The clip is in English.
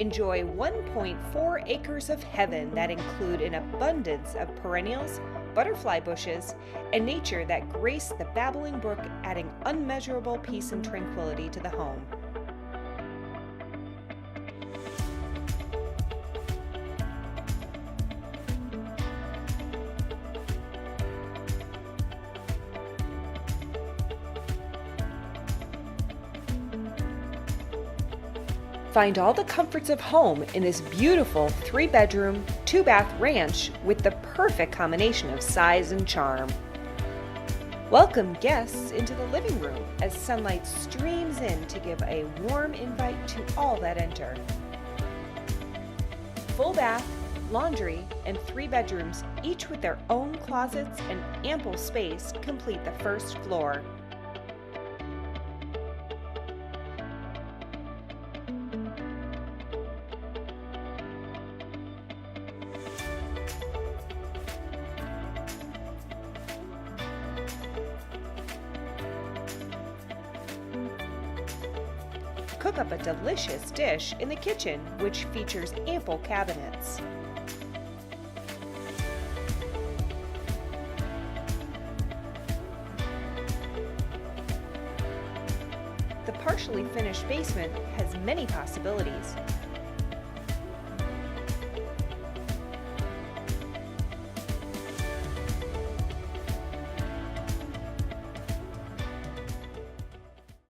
Enjoy 1.4 acres of heaven that include an abundance of perennials, butterfly bushes, and nature that grace the babbling brook, adding unmeasurable peace and tranquility to the home. Find all the comforts of home in this beautiful 3-bedroom, 2-bath ranch with the perfect combination of size and charm. Welcome guests into the living room as sunlight streams in to give a warm invite to all that enter. Full bath, laundry, and 3 bedrooms, each with their own closets and ample space, complete the first floor. Cook up a delicious dish in the kitchen, which features ample cabinets. The partially finished basement has many possibilities.